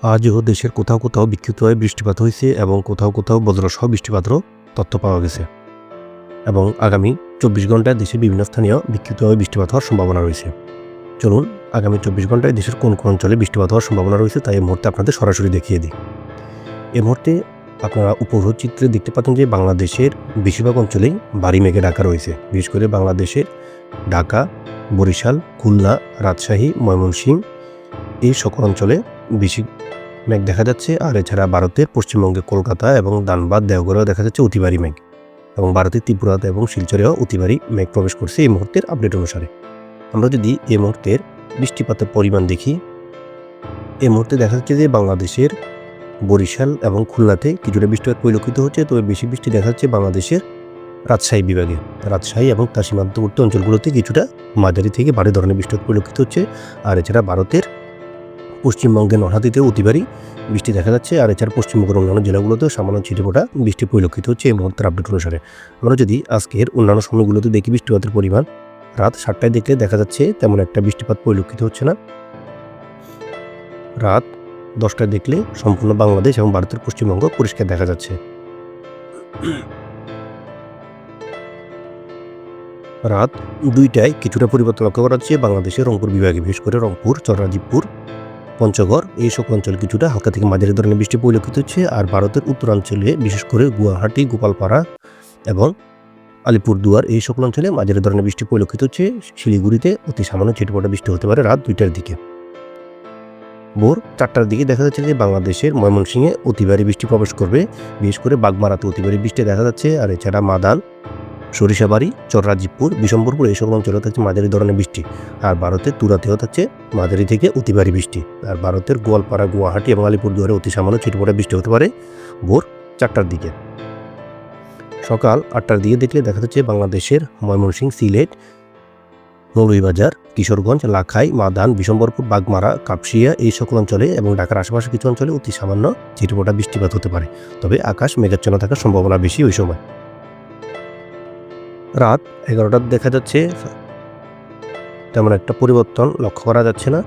আজও দেশের কোথাও কোথাও বিক্ষিপ্তভাবে বৃষ্টিপাত হয়েছে এবং কোথাও কোথাও বজ্রসহ বৃষ্টিপাতেরও তথ্য পাওয়া গেছে। এবং আগামী ২৪ ঘন্টায় দেশের বিভিন্ন স্থানীয় বিক্ষিপ্তভাবে বৃষ্টিপাত হওয়ার সম্ভাবনা রয়েছে। চলুন আগামী ২৪ ঘন্টায় দেশের কোন কোন অঞ্চলে বৃষ্টিপাত হওয়ার সম্ভাবনা রয়েছে তাই এই মুহূর্তে আপনাদের সরাসরি দেখিয়ে দিই। এই মুহূর্তে আপনারা উপগ্রহ চিত্রে দেখতে পাচ্ছেন যে বাংলাদেশের বেশিরভাগ অঞ্চলেই ভারী মেঘে ঢাকা রয়েছে। বিশেষ করে বাংলাদেশের ঢাকা, বরিশাল, খুলনা, রাজশাহী, ময়মনসিংহ এই সকল অঞ্চলে বেশি মেঘ দেখা যাচ্ছে। আর এছাড়া ভারতের পশ্চিমবঙ্গে কলকাতা এবং ধানবাদ, দেওঘরেও দেখা যাচ্ছে অতি ভারী মেঘ, এবং ভারতের ত্রিপুরাতে এবং শিলচরেও অতি ভারী মেঘ প্রবেশ করছে এই মুহূর্তের আপডেট অনুসারে। আমরা যদি এই মুহূর্তের বৃষ্টিপাতের পরিমাণ দেখি, এই মুহূর্তে দেখা যাচ্ছে যে বাংলাদেশের বরিশাল এবং খুলনাতে কিছুটা বৃষ্টিপাত পরিলক্ষিত হচ্ছে। তবে বেশি বৃষ্টি দেখা যাচ্ছে বাংলাদেশের রাজশাহী বিভাগে। রাজশাহী এবং তার সীমান্তবর্তী অঞ্চলগুলোতে কিছুটা মাঝারি থেকে ভারী ধরনের বৃষ্টিপাত পরিলক্ষিত হচ্ছে। আর এছাড়া ভারতের পশ্চিমবঙ্গের নরহাটিতেও অতি ভারী বৃষ্টি দেখা যাচ্ছে। আর এছাড়া পশ্চিমবঙ্গের অন্যান্য জেলাগুলোতেও সামান্য ছিটেফোঁটা বৃষ্টি পরিলক্ষিত হচ্ছে এই মুহূর্তের আপডেট অনুসারে। আমরা যদি আজকের অন্যান্য সময়গুলোতে দেখি বৃষ্টিপাতের পরিমাণ, রাত 7টায় দেখলে দেখা যাচ্ছে তেমন একটা বৃষ্টিপাত পরিলক্ষিত হচ্ছে না। রাত 10টায় দেখলে সম্পূর্ণ বাংলাদেশ এবং ভারতের পশ্চিমবঙ্গ পরিষ্কার দেখা যাচ্ছে। রাত 2টায় কিছুটা পরিবর্তন লক্ষ্য করা যাচ্ছে বাংলাদেশের রংপুর বিভাগে, বিশেষ করে রংপুর, চররাজীবপুর, পঞ্চগড় এই সকল অঞ্চলে কিছুটা হালকা থেকে মাঝারি ধরনের বৃষ্টি পরিলক্ষিত হচ্ছে। আর ভারতের উত্তরাঞ্চলে বিশেষ করে গুয়াহাটি, গোপালপাড়া এবং আলিপুরদুয়ার এই সকল অঞ্চলে মাঝারি ধরনের বৃষ্টি পরিলক্ষিত হচ্ছে। শিলিগুড়িতে অতি সামান্য ছিটেফোঁটা বৃষ্টি হতে পারে রাত 2টার দিকে। ভোর 4টার দিকে দেখা যাচ্ছে যে বাংলাদেশের ময়মনসিংহে অতি ভারী বৃষ্টি প্রবেশ করবে, বিশেষ করে বাগমারাতে অতি ভারী বৃষ্টি দেখা যাচ্ছে। আর এছাড়া মাদান, সরিষাবাড়ি, চররাজীবপুর, বিশম্বরপুর এই সকল অঞ্চলে থাকছে মাঝারি ধরনের বৃষ্টি। আর ভারতের তুরাতেও থাকছে মাঝারি থেকে অতি ভারী বৃষ্টি। আর ভারতের গোয়ালপাড়া, গুয়াহাটি এবং আলিপুরদুয়ারে অতি সামান্য ছিটেফোঁটা বৃষ্টি হতে পারে ভোর 4টার দিকে। সকাল 8টার দিকে দেখলে দেখা যাচ্ছে বাংলাদেশের ময়মনসিংহ, সিলেট, মৌলভীবাজার, কিশোরগঞ্জ, লাখাই, মাদান, বিশম্বরপুর, বাগমারা, কাপসিয়া এই সকল অঞ্চলে এবং ঢাকার আশেপাশে কিছু অঞ্চলে অতি সামান্য ছিটেফোঁটা বৃষ্টিপাত হতে পারে। তবে আকাশ মেঘাচ্ছন্ন থাকার সম্ভাবনা বেশি ওই সময়। রাত 11টার দেখা যাচ্ছে তেমন একটা পরিবর্তন লক্ষ্য করা যাচ্ছে না।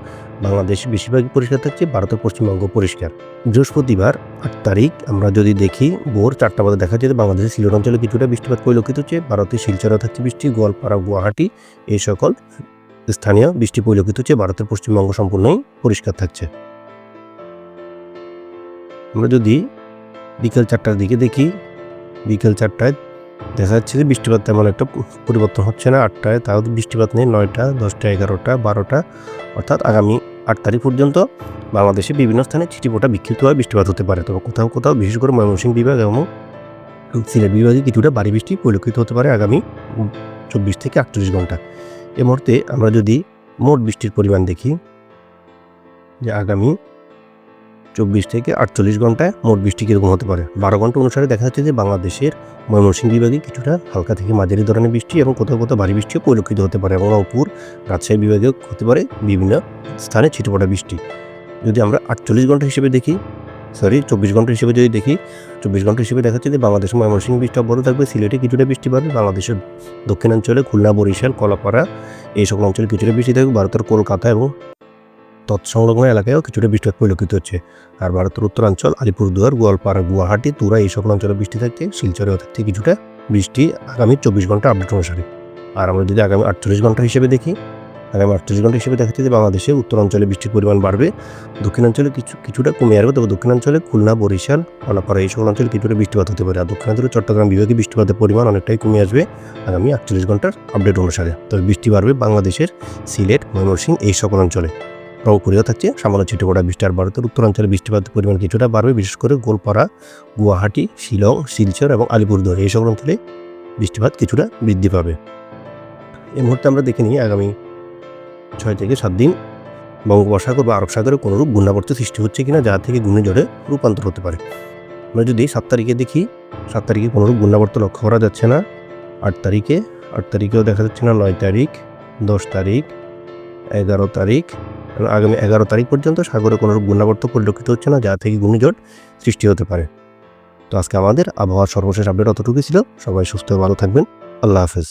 বাংলাদেশ বেশিরভাগই পরিষ্কার থাকছে, ভারতের পশ্চিমবঙ্গ পরিষ্কার। বৃহস্পতিবার 8 তারিখ আমরা যদি দেখি, ভোর 4টা বাজে দেখা যাচ্ছে বাংলাদেশের সিলেট অঞ্চলে কিছুটা বৃষ্টিপাত পরিলক্ষিত হচ্ছে। ভারতের শিলচরে থাকছে বৃষ্টি, গোয়ালপাড়া, গুয়াহাটি এই সকল স্থানীয় বৃষ্টি পরিলক্ষিত হচ্ছে। ভারতের পশ্চিমবঙ্গ সম্পূর্ণই পরিষ্কার থাকছে। আমরা যদি বিকেল 4টার দিকে দেখি, বিকেল 4টায় দেখা যাচ্ছে যে বৃষ্টিপাত তেমন একটা পরিবর্তন হচ্ছে না। 8টায় তাও বৃষ্টিপাত নেই। 9টা, 10টা, 11টা, 12টা, অর্থাৎ আগামী 8 তারিখ পর্যন্ত বাংলাদেশে বিভিন্ন স্থানে ছিটেফোঁটা বিক্ষিপ্তভাবে বৃষ্টিপাত হতে পারে। তবে কোথাও কোথাও বিশেষ করে ময়মনসিংহ বিভাগ এবং সিলেট বিভাগে কিছুটা ভারী বৃষ্টি পরিলক্ষিত হতে পারে আগামী 24 থেকে 48 ঘন্টা। এই মুহূর্তে আমরা যদি মোট বৃষ্টির পরিমাণ দেখি, যে আগামী 24 থেকে 48 ঘন্টায় মোট বৃষ্টি কীরকম হতে পারে। 12 ঘন্টা অনুসারে দেখা যাচ্ছে যে বাংলাদেশের ময়মনসিংহ বিভাগে কিছুটা হালকা থেকে মাঝারি ধরনের বৃষ্টি এবং কোথাও কোথাও ভারী বৃষ্টিও পরিলক্ষিত হতে পারে, এবং রংপুর, রাজশাহী বিভাগেও হতে পারে বিভিন্ন স্থানে ছিটেফোঁটা বৃষ্টি। যদি আমরা 48 ঘন্টা হিসেবে দেখি, 24 ঘন্টা হিসেবে যদি দেখি, 24 ঘন্টা হিসেবে দেখা যাচ্ছে যে বাংলাদেশের ময়মনসিংহ বৃষ্টি অব্যাহত থাকবে, সিলেটে কিছুটা বৃষ্টি পাবে, বাংলাদেশের দক্ষিণাঞ্চলে খুলনা, বরিশাল, কলাপাড়া এই সকল অঞ্চলে কিছুটা বৃষ্টি থাকবে, ভারতের কলকাতা এবং তৎসংলগ্ন এলাকায়ও কিছুটা বৃষ্টিপাত পরিলক্ষিত হচ্ছে। আর ভারতের উত্তরাঞ্চল, আলিপুরদুয়ার, গোয়ালপাড়া, গুয়াহাটি, তুরা এই সকল অঞ্চলে বৃষ্টি থাকছে। শিলচরেও থাকছে কিছুটা বৃষ্টি আগামী 24 ঘন্টা আপডেট অনুসারে। আর আমরা যদি আগামী 48 ঘন্টা হিসেবে দেখি, আগামী 48 ঘন্টা হিসেবে দেখা যাচ্ছে যে বাংলাদেশের উত্তরাঞ্চলে বৃষ্টির পরিমাণ বাড়বে, দক্ষিণাঞ্চলে কিছুটা কমে আসবে। তবে দক্ষিণাঞ্চলে খুলনা, বরিশাল, কলাপাড়া এই সকল অঞ্চলে কিছুটা বৃষ্টিপাত হতে পারে। আর দক্ষিণাঞ্চলে চট্টগ্রাম বিভাগে বৃষ্টিপাতের পরিমাণ অনেকটাই কমে আসবে আগামী 48 ঘন্টার আপডেট অনুসারে। তবে বৃষ্টি বাড়বে বাংলাদেশের সিলেট, ময়মনসিংহ এই সকল অঞ্চলে। রংপুরেও থাকছে সামান্য ছিটেফোঁটা বৃষ্টি। আর ভারতের উত্তরাঞ্চলে বৃষ্টিপাতের পরিমাণ কিছুটা বাড়বে, বিশেষ করে গোলপাড়া, গুয়াহাটি, শিলং, শিলচর এবং আলিপুরদুয়ার এই সকল অঞ্চলে বৃষ্টিপাত কিছুটা বৃদ্ধি পাবে। এই মুহূর্তে আমরা দেখে নিই আগামী 6 থেকে 7 দিন বঙ্গোপসাগর বা আরব সাগরে কোনোরূপ ঘূর্ণাবর্ত সৃষ্টি হচ্ছে কিনা, যা থেকে ঘূর্ণিঝড়ে রূপান্তর হতে পারে। আমরা যদি 7 তারিখে দেখি, 7 তারিখে কোনোরূপ ঘূর্ণাবর্ত লক্ষ্য করা যাচ্ছে না। 8 তারিখেও দেখা যাচ্ছে না। 9 তারিখ, 10 তারিখ, 11 তারিখ, আগামী 11 তারিখ পর্যন্ত সাগরে কোনোরূপ ঘূর্ণাবর্ত পরিলক্ষিত হচ্ছে না, যা থেকে ঘূর্ণিঝড় সৃষ্টি হতে পারে। তো আজকে আমাদের আবহাওয়ার সর্বশেষ আপডেট অতটুকুই ছিল। সবাই সুস্থ ভালো থাকবেন। আল্লাহ হাফেজ।